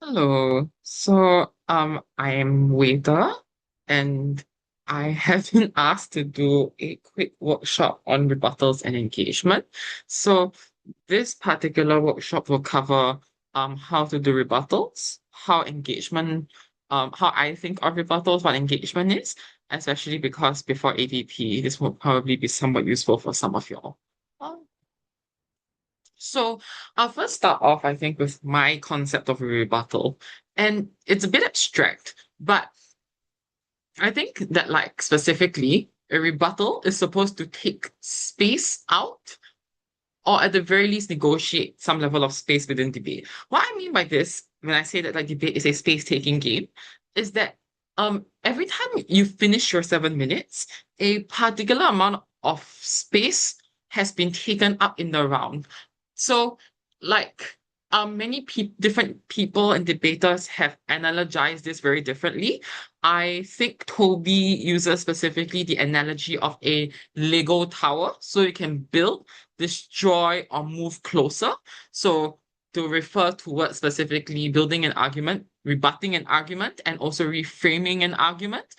Hello. I am Waiter, and I have been asked to do a quick workshop on rebuttals and engagement. So, this particular workshop will cover how to do rebuttals, how I think of rebuttals, what engagement is, especially because before ABP, this will probably be somewhat useful for some of y'all. So I'll first start off, I think, with my concept of a rebuttal. And it's a bit abstract, but I think that, like, specifically, a rebuttal is supposed to take space out, or at the very least, negotiate some level of space within debate. What I mean by this, when I say that like debate is a space-taking game, is that every time you finish your 7 minutes, a particular amount of space has been taken up in the round. So, like, many different people and debaters have analogized this very differently. I think Toby uses specifically the analogy of a Lego tower, so you can build, destroy, or move closer. So, to refer towards specifically building an argument, rebutting an argument, and also reframing an argument.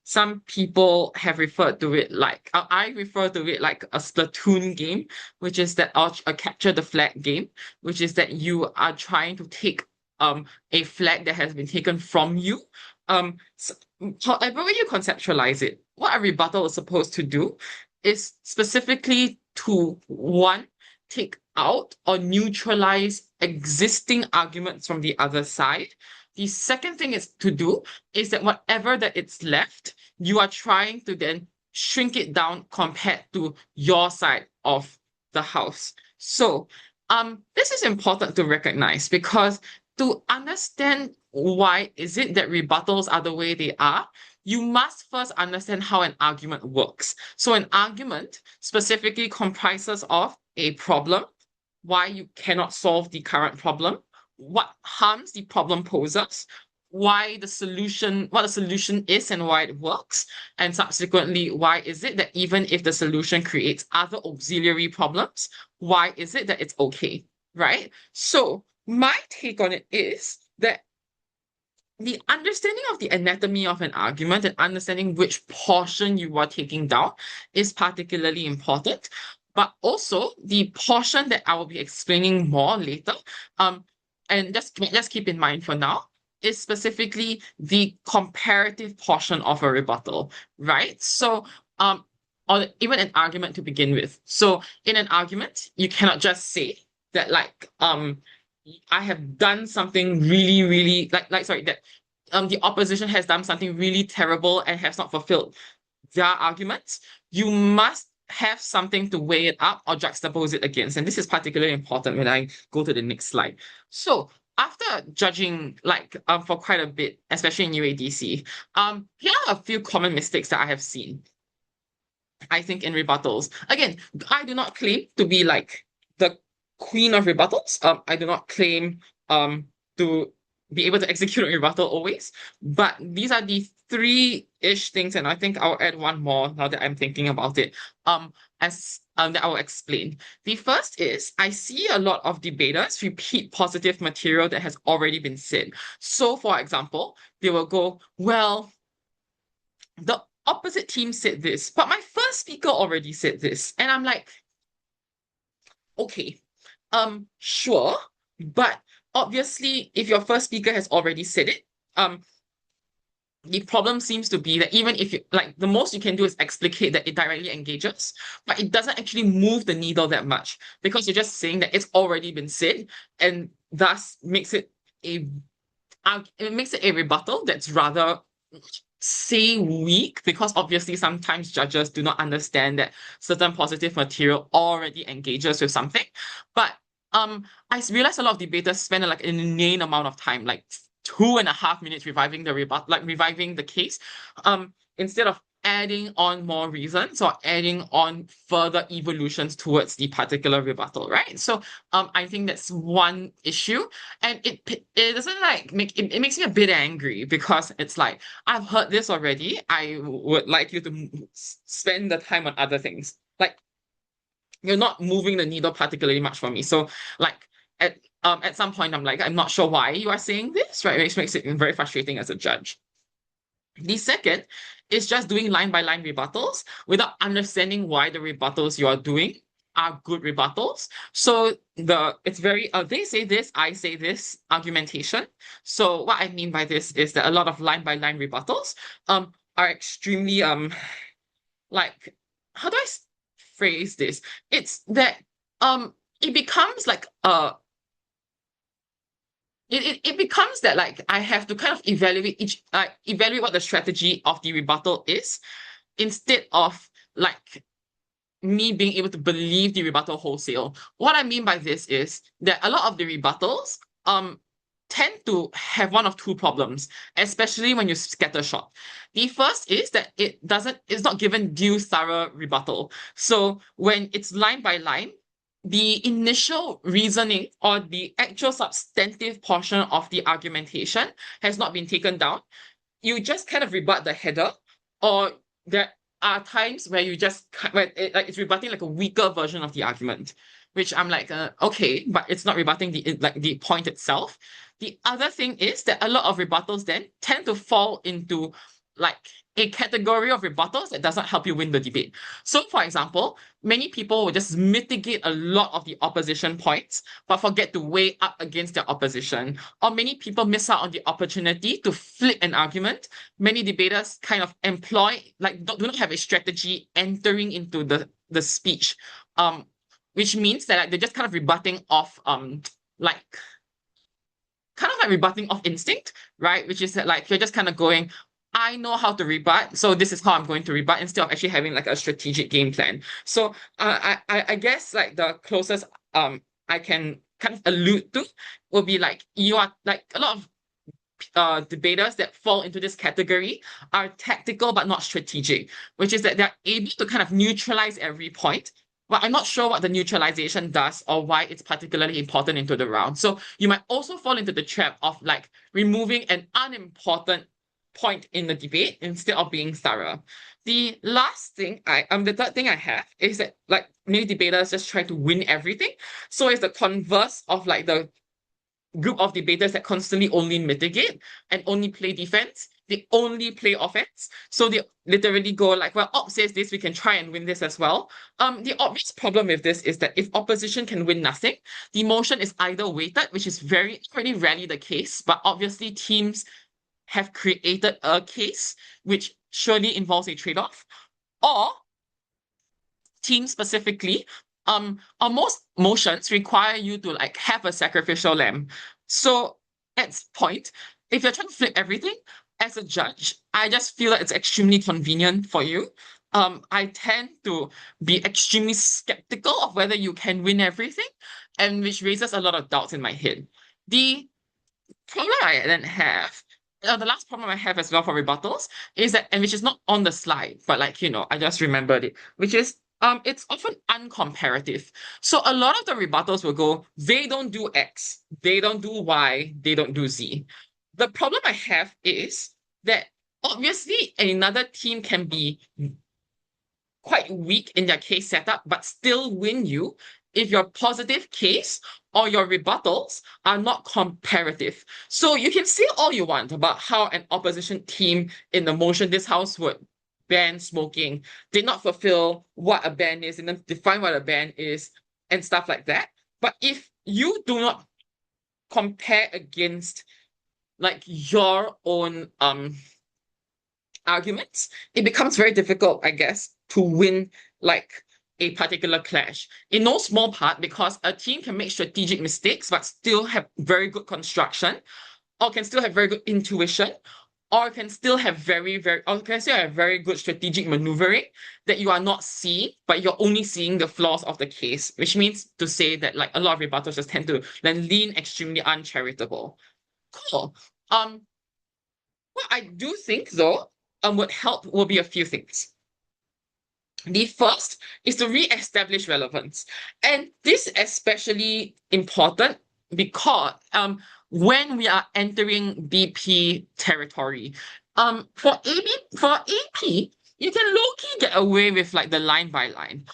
Some people have referred to it like I refer to it like a Splatoon game, which is that a capture the flag game, which is that you are trying to take a flag that has been taken from you. However, when you conceptualize it, what a rebuttal is supposed to do is specifically to one, take out or neutralize existing arguments from the other side. The second thing is to do is that whatever that it's left, you are trying to then shrink it down compared to your side of the house. So, this is important to recognize because to understand why is it that rebuttals are the way they are, you must first understand how an argument works. So an argument specifically comprises of a problem, why you cannot solve the current problem, what harms the problem poses, what the solution is and why it works, and subsequently, why is it that even if the solution creates other auxiliary problems, why is it that it's okay, right? So my take on it is that the understanding of the anatomy of an argument and understanding which portion you are taking down is particularly important. But also the portion that I will be explaining more later, um, and just let's keep in mind for now, is specifically the comparative portion of a rebuttal, right? So, or even an argument to begin with. So, in an argument, you cannot just say that, like, I have done something really, really sorry, that the opposition has done something really terrible and has not fulfilled their arguments. You must have something to weigh it up or juxtapose it against. And this is particularly important when I go to the next slide. So after judging for quite a bit, especially in UADC, here are a few common mistakes that I have seen. I think in rebuttals. Again, I do not claim to be like the queen of rebuttals. I do not claim to be able to execute a rebuttal always, but these are the three-ish things, and I think I'll add one more now that I'm thinking about it. As that I will explain. The first is I see a lot of debaters repeat positive material that has already been said. So, for example, they will go, well, the opposite team said this, but my first speaker already said this. And I'm like, okay, sure, but obviously, if your first speaker has already said it, the problem seems to be that even if you like the most you can do is explicate that it directly engages, but it doesn't actually move the needle that much because you're just saying that it's already been said and thus a it makes it a rebuttal that's rather say weak because obviously sometimes judges do not understand that certain positive material already engages with something. But I realize a lot of debaters spend like an inane amount of time, like 2.5 minutes reviving reviving the case, instead of adding on more reasons or adding on further evolutions towards the particular rebuttal, right? So I think that's one issue. And it doesn't like it makes me a bit angry because it's like, I've heard this already. I would like you to spend the time on other things. Like you're not moving the needle particularly much for me. So like at some point I'm like, I'm not sure why you are saying this, right? Which makes it very frustrating as a judge. The second is just doing line by line rebuttals without understanding why the rebuttals you are doing are good rebuttals. So it's very they say this, I say this argumentation. So what I mean by this is that a lot of line by line rebuttals are extremely like how do phrase this? It's that it becomes like it becomes that like I have to kind of evaluate what the strategy of the rebuttal is instead of like me being able to believe the rebuttal wholesale. What I mean by this is that a lot of the rebuttals tend to have one of two problems, especially when you scattershot. The first is that it's not given due thorough rebuttal. So when it's line by line, the initial reasoning or the actual substantive portion of the argumentation has not been taken down. You just kind of rebut the header, or there are times where it's rebutting like a weaker version of the argument, which I'm like, okay, but it's not rebutting the point itself. The other thing is that a lot of rebuttals then tend to fall into like a category of rebuttals that doesn't help you win the debate. So, for example, many people will just mitigate a lot of the opposition points, but forget to weigh up against their opposition. Or many people miss out on the opportunity to flip an argument. Many debaters kind of do not have a strategy entering into the speech, which means that like, they're just kind of rebutting off like kind of like rebutting off instinct, right? Which is that like you're just kind of going, I know how to rebut, so this is how I'm going to rebut instead of actually having like a strategic game plan. So I guess like the closest I can kind of allude to will be like you are like a lot of debaters that fall into this category are tactical but not strategic, which is that they're able to kind of neutralize every point. But I'm not sure what the neutralization does or why it's particularly important into the round. So you might also fall into the trap of like removing an unimportant point in the debate instead of being thorough. The third thing I have is that like many debaters just try to win everything. So it's the converse of like the group of debaters that constantly only mitigate and only play defense. They only play offense. So they literally go like, well, op says this, we can try and win this as well. The obvious problem with this is that if opposition can win nothing, the motion is either weighted, which is pretty rarely the case, but obviously teams have created a case which surely involves a trade-off, or teams specifically on most motions require you to like have a sacrificial lamb. So at this point, if you're trying to flip everything, as a judge, I just feel that it's extremely convenient for you. I tend to be extremely skeptical of whether you can win everything, and which raises a lot of doubts in my head. The problem I then have, the last problem I have as well for rebuttals is that, and which is not on the slide, but like, I just remembered it, which is it's often uncomparative. So a lot of the rebuttals will go, they don't do X, they don't do Y, they don't do Z. The problem I have is that obviously another team can be quite weak in their case setup, but still win you if your positive case or your rebuttals are not comparative. So you can say all you want about how an opposition team in the motion this house would ban smoking, did not fulfill what a ban is, and then define what a ban is, and stuff like that. But if you do not compare against like your own arguments, it becomes very difficult, I guess, to win like a particular clash. In no small part because a team can make strategic mistakes but still have very good construction, or can still have very good intuition, or can still have very good strategic maneuvering that you are not seeing, but you're only seeing the flaws of the case, which means to say that like a lot of rebuttals just tend to then lean extremely uncharitable. Cool. What I do think though, would help will be a few things. The first is to re-establish relevance. And this is especially important because when we are entering BP territory, for AP, you can low-key get away with like the line by line.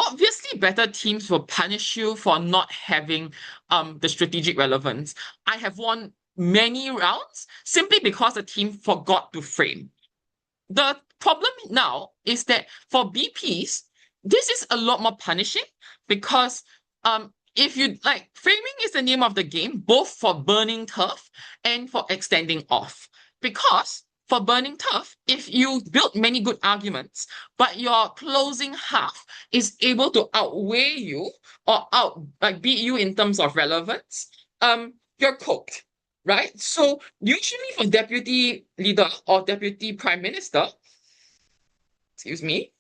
obviously better teams will punish you for not having the strategic relevance. I have won many rounds simply because the team forgot to frame. The problem now is that for BPs, this is a lot more punishing because if you like, framing is the name of the game, both for burning turf and for extending off. Because for burning turf, if you build many good arguments, but your closing half is able to outweigh you or beat you in terms of relevance, you're cooked, right? So usually for deputy leader or deputy prime minister, excuse me,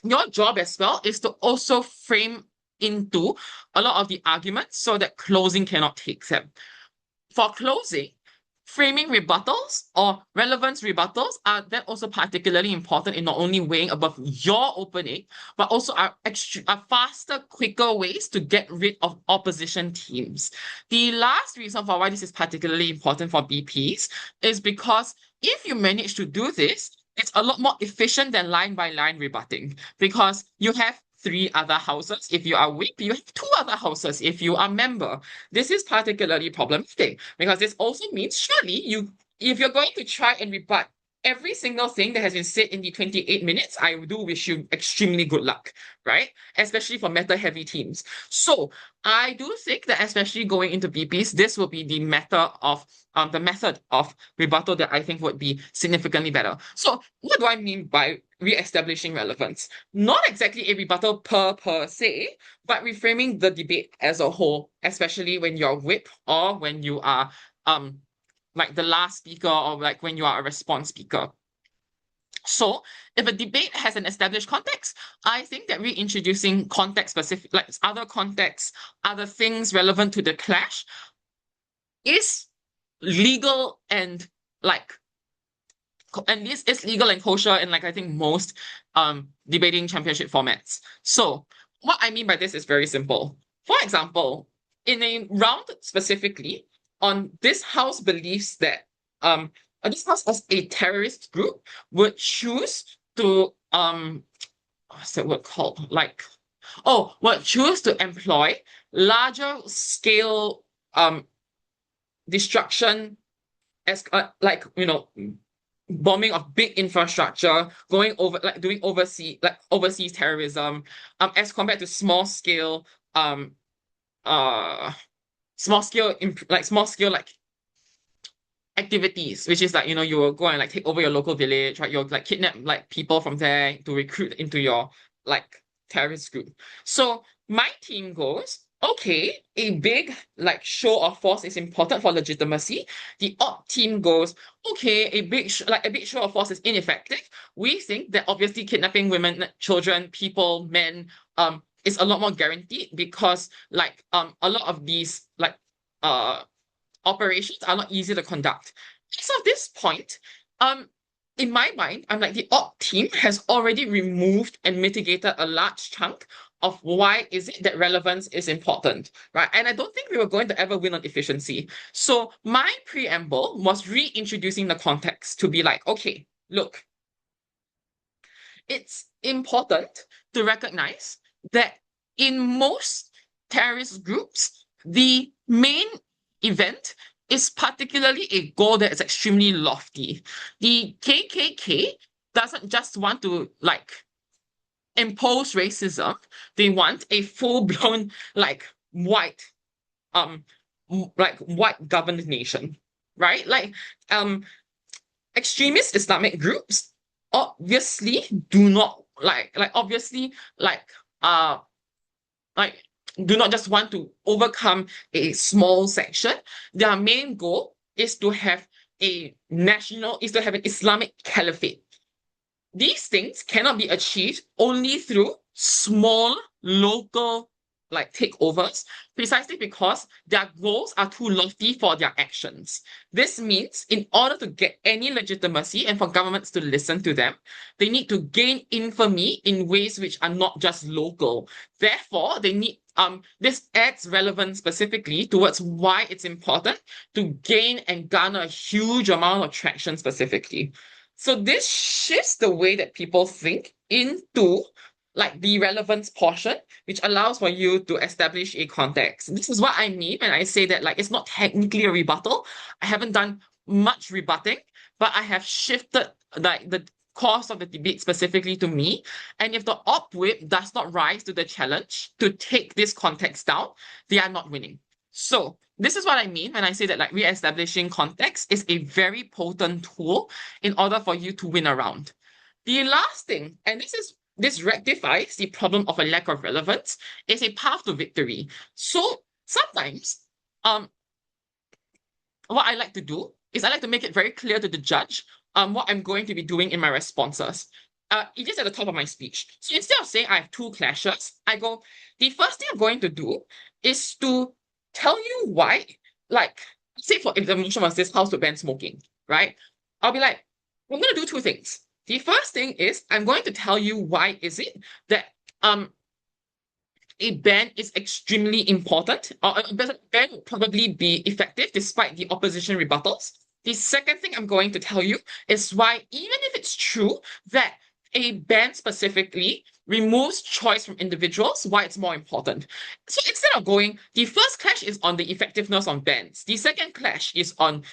your job as well is to also frame into a lot of the arguments so that closing cannot take them. For closing, framing rebuttals or relevance rebuttals are then also particularly important in not only weighing above your opening, but also are faster, quicker ways to get rid of opposition teams. The last reason for why this is particularly important for BPs is because if you manage to do this, it's a lot more efficient than line by line rebutting because you have three other houses. If you are whip, you have two other houses if you are member. This is particularly problematic because this also means surely if you're going to try and rebut every single thing that has been said in the 28 minutes, I do wish you extremely good luck, right? Especially for meta heavy teams. So I do think that especially going into BPs, this will be the method of rebuttal that I think would be significantly better. So what do I mean by re-establishing relevance? Not exactly a rebuttal per se, but reframing the debate as a whole, especially when you're whip or when you are like the last speaker or like when you are a response speaker. So if a debate has an established context, I think that reintroducing context specific, like other contexts, other things relevant to the clash is legal and like and this is legal and kosher in like I think most debating championship formats. So what I mean by this is very simple. For example, in a round specifically, on this house believes that this house as a terrorist group would choose to what's that word called? Would choose to employ larger scale destruction as like bombing of big infrastructure, going over like doing overseas terrorism, as compared to small scale like activities, which is like you will go and like take over your local village, right? You'll like kidnap like people from there to recruit into your like terrorist group. So my team goes, okay, a big like show of force is important for legitimacy. The odd team goes, okay, a big show of force is ineffective. We think that obviously kidnapping women, children, people, men, is a lot more guaranteed because like a lot of these like operations are not easy to conduct. As of this point, in my mind, I'm like the odd team has already removed and mitigated a large chunk of why is it that relevance is important, right? And I don't think we were going to ever win on efficiency. So my preamble was reintroducing the context to be like, okay, look, it's important to recognize that in most terrorist groups, the main event is particularly a goal that is extremely lofty. The KKK doesn't just want to like impose racism, they want a full-blown like white white governed nation, right? Like extremist Islamic groups obviously do not obviously like do not just want to overcome a small section. Their main goal is to have an Islamic caliphate. These things cannot be achieved only through small local like takeovers, precisely because their goals are too lofty for their actions. This means in order to get any legitimacy and for governments to listen to them, they need to gain infamy in ways which are not just local. Therefore, they need this adds relevance specifically towards why it's important to gain and garner a huge amount of traction specifically. So this shifts the way that people think into like the relevance portion, which allows for you to establish a context. This is what I mean when I say that like it's not technically a rebuttal. I haven't done much rebutting, but I have shifted like the course of the debate specifically to me. And if the op whip does not rise to the challenge to take this context down, they are not winning. So this is what I mean when I say that like re-establishing context is a very potent tool in order for you to win a round. The last thing, and this rectifies the problem of a lack of relevance, is a path to victory. So sometimes, what I like to do is I like to make it very clear to the judge what I'm going to be doing in my responses. It is at the top of my speech. So instead of saying I have two clashes, I go, the first thing I'm going to do is to tell you why, like, say for if the motion was this house to ban smoking, right? I'll be like, I'm going to do two things. The first thing is I'm going to tell you why is it that a ban is extremely important, or a ban will probably be effective despite the opposition rebuttals. The second thing I'm going to tell you is why, even if it's true that a ban specifically removes choice from individuals, why it's more important. So instead of going, the first clash is on the effectiveness of bans. The second clash is on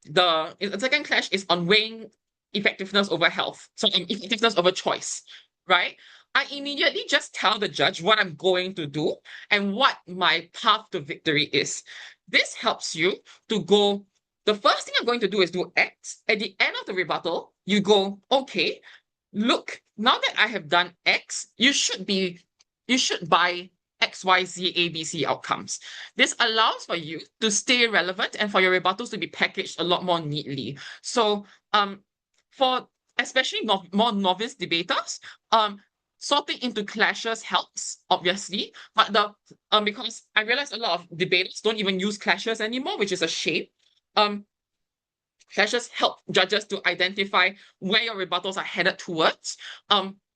the second clash is on weighing effectiveness over health. So effectiveness over choice, right? I immediately just tell the judge what I'm going to do and what my path to victory is. This helps you to go, the first thing I'm going to do is do X. At the end of the rebuttal, you go, okay, look, now that I have done X, you should buy X, Y, Z, A, B, C outcomes. This allows for you to stay relevant and for your rebuttals to be packaged a lot more neatly. So for especially more novice debaters, sorting into clashes helps, obviously, but because I realize a lot of debaters don't even use clashes anymore, which is a shame. Clashes help judges to identify where your rebuttals are headed towards,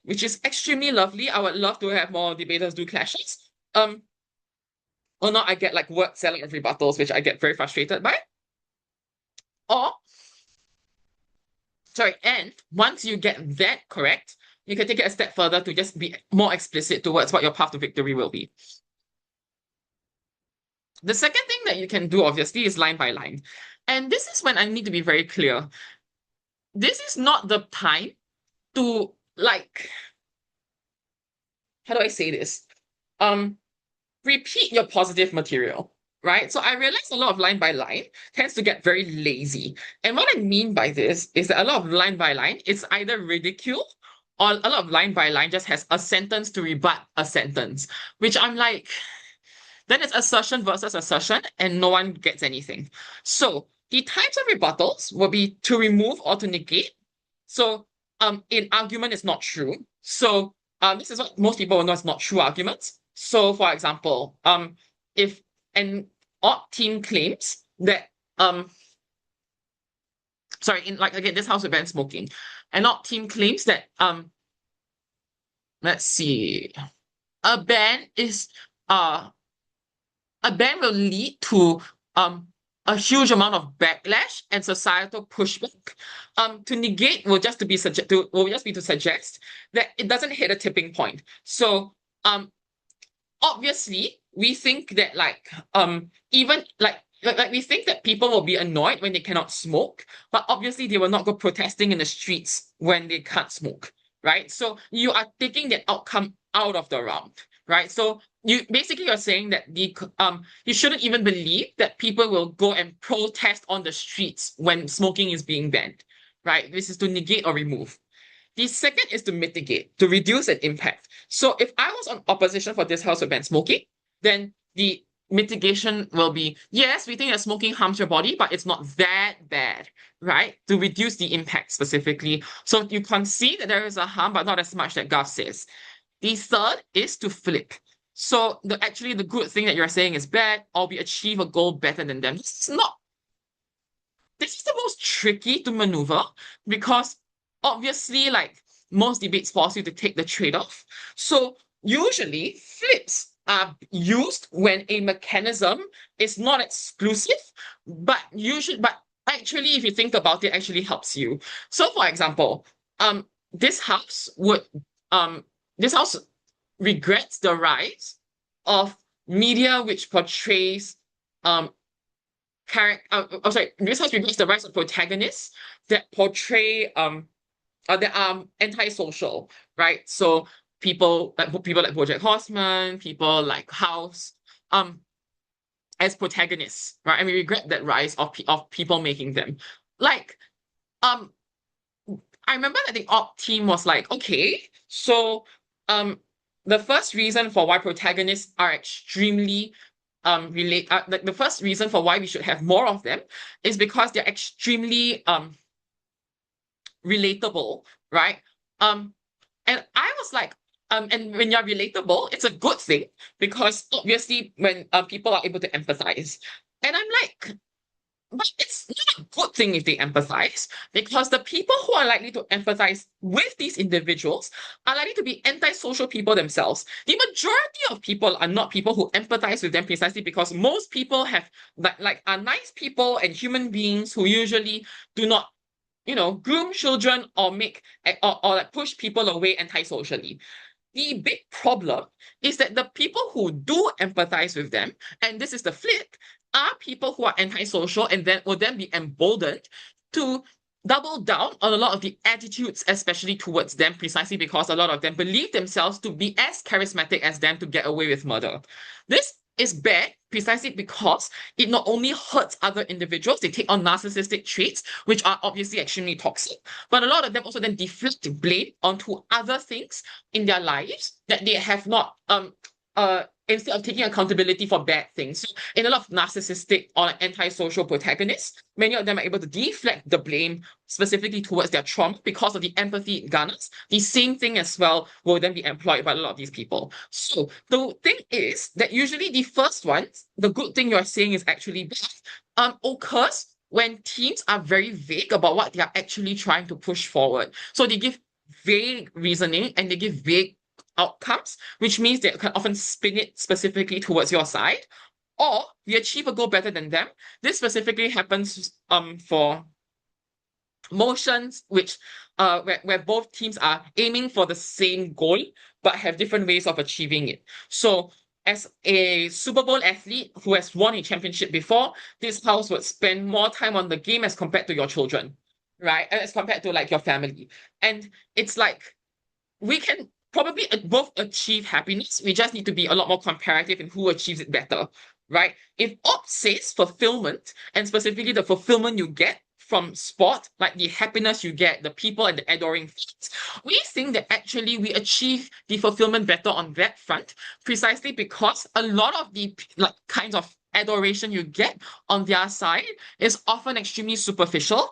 which is extremely lovely. I would love to have more debaters do clashes. Or not, I get like word salad of rebuttals, which I get very frustrated by. Or, sorry, and once you get that correct, you can take it a step further to just be more explicit towards what your path to victory will be. The second thing that you can do, obviously, is line by line. And this is when I need to be very clear. This is not the time to, like, how do I say this? Repeat your positive material, right? So I realize a lot of line by line tends to get very lazy. And what I mean by this is that a lot of line by line is either ridicule or a lot of line by line just has a sentence to rebut a sentence, which I'm like, then it's assertion versus assertion and no one gets anything. So the types of rebuttals will be to remove or to negate. So in argument is not true. So this is what most people will know is not true arguments. So for example, if an odd team claims that sorry, in like again, this house will ban smoking. An odd team claims that let's see, a ban is a ban will lead to a huge amount of backlash and societal pushback. To negate will just be to suggest that it doesn't hit a tipping point. So obviously we think that like even like we think that people will be annoyed when they cannot smoke, but obviously they will not go protesting in the streets when they can't smoke, right? So you are taking that outcome out of the round, right? So you're saying that you shouldn't even believe that people will go and protest on the streets when smoking is being banned, right? This is to negate or remove. The second is to mitigate, to reduce an impact. So if I was on opposition for this house to ban smoking, then the mitigation will be, yes, we think that smoking harms your body, but it's not that bad, right? To reduce the impact specifically. So you concede that there is a harm, but not as much that Garth says. The third is to flip. So actually the good thing that you're saying is bad, or we achieve a goal better than them. This is the most tricky to maneuver because obviously, like most debates force you to take the trade-off. So usually flips are used when a mechanism is not exclusive, but actually, if you think about it, actually helps you. So for example, this house would um this house regrets the rise of media which portrays character sorry, this house regrets the rise of protagonists that portray that are antisocial, right? So people like BoJack Horseman, people like House, um, as protagonists, right? And we regret that rise of people making them. Like, um, I remember that the op team was like, okay, so um, the first reason for why protagonists are extremely the first reason for why we should have more of them is because they're extremely relatable, right? Um, and I was like, and when you're relatable, it's a good thing because obviously when people are able to empathize, and I'm like, but it's not a good thing if they empathize because the people who are likely to empathize with these individuals are likely to be antisocial people themselves. The majority of people are not people who empathize with them precisely because most people have like are nice people and human beings who usually do not groom children or or like push people away antisocially. The big problem is that the people who do empathize with them, and this is the flip, are people who are antisocial and then will then be emboldened to double down on a lot of the attitudes, especially towards them, precisely because a lot of them believe themselves to be as charismatic as them to get away with murder. This is bad precisely because it not only hurts other individuals, they take on narcissistic traits, which are obviously extremely toxic, but a lot of them also then deflect blame onto other things in their lives that they have not instead of taking accountability for bad things. So in a lot of narcissistic or like antisocial protagonists, many of them are able to deflect the blame specifically towards their trauma because of the empathy it garners. The same thing as well will then be employed by a lot of these people. So the thing is that usually the first ones, the good thing you're saying is actually bad, occurs when teams are very vague about what they are actually trying to push forward. So they give vague reasoning and they give vague outcomes, which means they can often spin it specifically towards your side, or we achieve a goal better than them. This specifically happens for motions where both teams are aiming for the same goal but have different ways of achieving it. So as a Super Bowl athlete who has won a championship before, this house would spend more time on the game as compared to your children, right? As compared to like your family. And it's like we can probably both achieve happiness. We just need to be a lot more comparative in who achieves it better, right? If Ops says fulfillment, and specifically the fulfillment you get from sport, like the happiness you get, the people and the adoring fans, we think that actually we achieve the fulfillment better on that front, precisely because a lot of the like kinds of adoration you get on their side is often extremely superficial.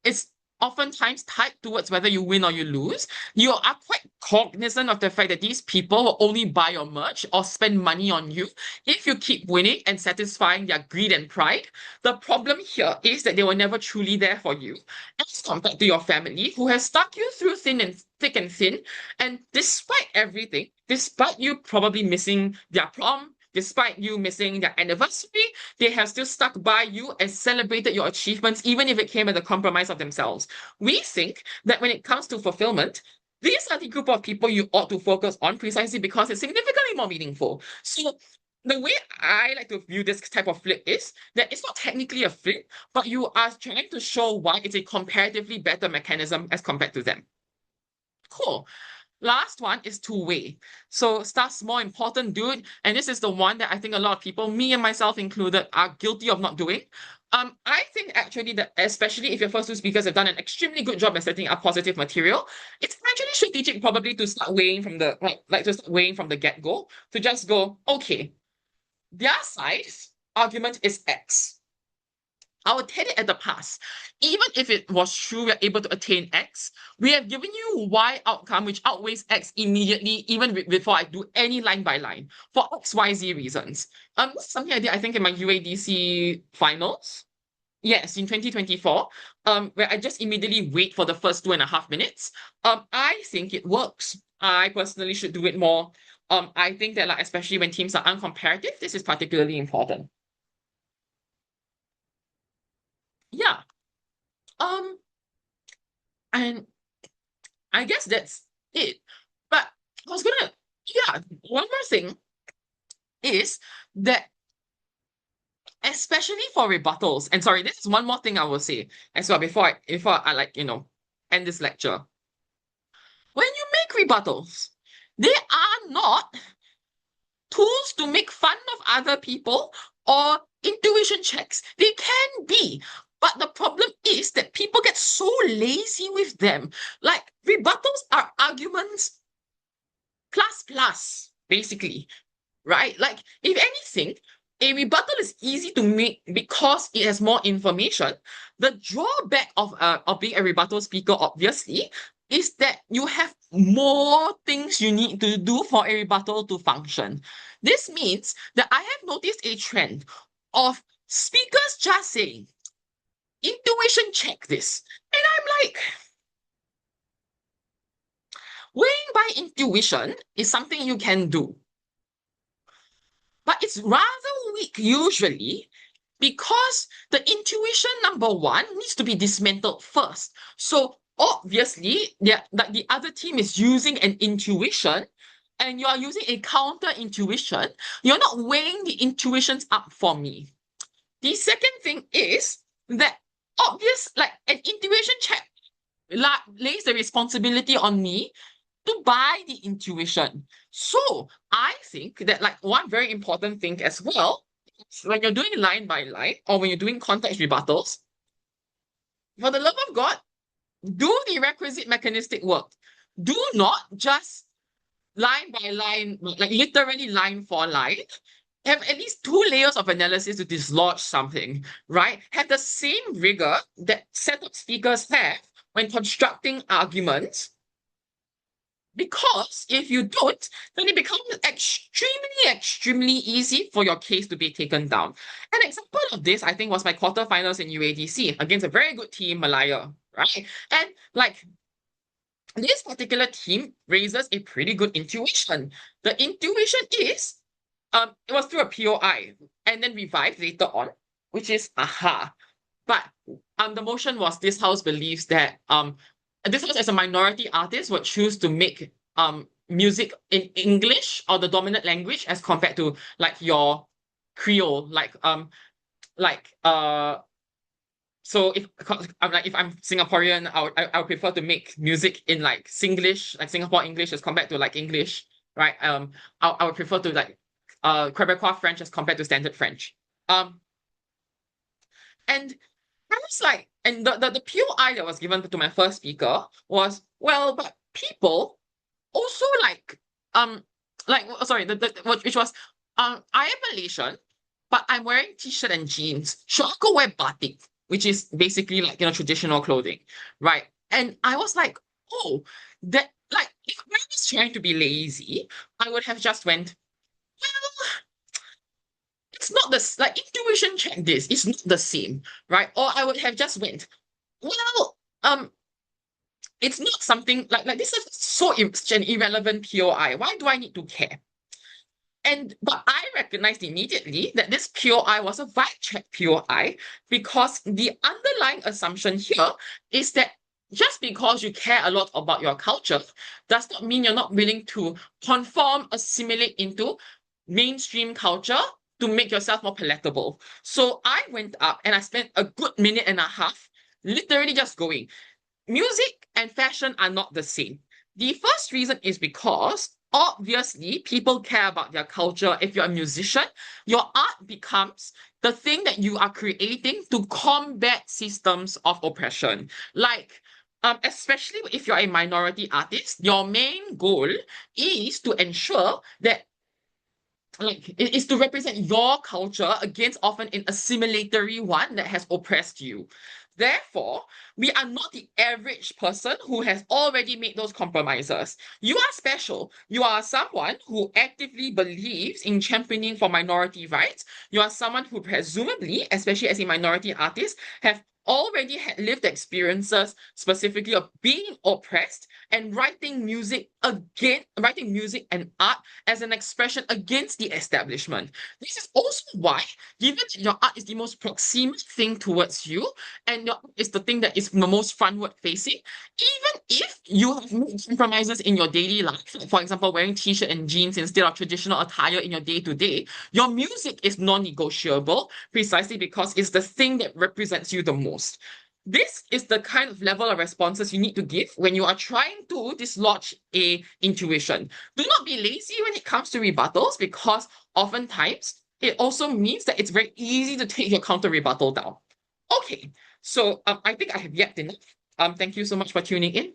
It's oftentimes tied towards whether you win or you lose. You are quite cognizant of the fact that these people will only buy your merch or spend money on you if you keep winning and satisfying their greed and pride. The problem here is that they were never truly there for you, as compared to your family, who has stuck you through thick and thin. And despite everything, despite you probably missing their prom, despite you missing their anniversary, they have still stuck by you and celebrated your achievements, even if it came at the compromise of themselves. We think that when it comes to fulfillment, these are the group of people you ought to focus on precisely because it's significantly more meaningful. So the way I like to view this type of flip is that it's not technically a flip, but you are trying to show why it's a comparatively better mechanism as compared to them. Cool. Last one is two-way. So stuff's more important, dude. And this is the one that I think a lot of people, me and myself included, are guilty of not doing. I think actually that especially if your first two speakers have done an extremely good job at setting up positive material, it's actually strategic probably to start weighing from the like to start weighing from the get-go, to just go, okay, their size argument is X. I will take it at the pass. Even if it was true we're able to attain X, we have given you Y outcome which outweighs X immediately, even before I do any line by line, for XYZ reasons. This is something I did, I think, in my UADC finals. Yes, in 2024, where I just immediately wait for the first 2.5 minutes. I think it works. I personally should do it more. I think that like especially when teams are uncomparative, this is particularly important. Yeah. Um, and I guess that's it. But I was gonna, yeah, one more thing is that, especially for rebuttals, and sorry, this is one more thing I will say as well before I like, end this lecture. When you make rebuttals, they are not tools to make fun of other people or intuition checks. They can be. But the problem is that people get so lazy with them. Like, rebuttals are arguments plus plus, basically, right? Like, if anything, a rebuttal is easy to make because it has more information. The drawback of being a rebuttal speaker, obviously, is that you have more things you need to do for a rebuttal to function. This means that I have noticed a trend of speakers just saying, intuition check this. And I'm like, weighing by intuition is something you can do, but it's rather weak usually because the intuition number one needs to be dismantled first. So obviously, like the other team is using an intuition and you are using a counter intuition. You're not weighing the intuitions up for me. The second thing is that like an intuition check lays the responsibility on me to buy the intuition. So I think that like one very important thing as well, when you're doing line by line or when you're doing context rebuttals, for the love of God, do the requisite mechanistic work. Do not just line by line, like literally line for line. Have at least two layers of analysis to dislodge something, right? Have the same rigor that setup speakers have when constructing arguments, because if you don't, then it becomes extremely easy for your case to be taken down. An example of this, I think, was my quarterfinals in UADC against a very good team, Malaya, right? And like this particular team raises a pretty good intuition. The intuition is, it was through a POI and then revived later on, which is aha. But the motion was this house believes that this house as a minority artist would choose to make music in English or the dominant language as compared to like your Creole, like so if I'm Singaporean, I would prefer to make music in like Singlish, like Singapore English as compared to like English, right? I would prefer to like Quebecois French as compared to standard French. And I was like, and the POI that was given to my first speaker was, well, but people also sorry, which was, I am Malaysian, but I'm wearing t-shirt and jeans. Should I go wear batik, which is basically like, traditional clothing, right? And I was like, oh, that like if I was trying to be lazy, I would have just went, well, it's not the like intuition check this, it's not the same, right? Or I would have just went, well, it's not something like this is so an irrelevant POI. Why do I need to care? But I recognized immediately that this POI was a vibe check POI because the underlying assumption here is that just because you care a lot about your culture does not mean you're not willing to conform, assimilate into mainstream culture to make yourself more palatable. So I went up and I spent a good minute and a half literally just going, music and fashion are not the same. The first reason is because obviously people care about their culture. If you're a musician, your art becomes the thing that you are creating to combat systems of oppression. Like, especially if you're a minority artist, your main goal is to ensure that like it is to represent your culture against often an assimilatory one that has oppressed you. Therefore, we are not the average person who has already made those compromises. You are special. You are someone who actively believes in championing for minority rights. You are someone who presumably, especially as a minority artist, have already had lived experiences specifically of being oppressed and writing music and art as an expression against the establishment. This is also why, given that your art is the most proximate thing towards you and your art is the thing that is the most frontward facing, even if you have made compromises in your daily life, for example, wearing t-shirt and jeans instead of traditional attire in your day-to-day, your music is non-negotiable precisely because it's the thing that represents you the most. This is the kind of level of responses you need to give when you are trying to dislodge a intuition. Do not be lazy when it comes to rebuttals because oftentimes it also means that it's very easy to take your counter rebuttal down. Okay, so I think I have yapped enough. Thank you so much for tuning in.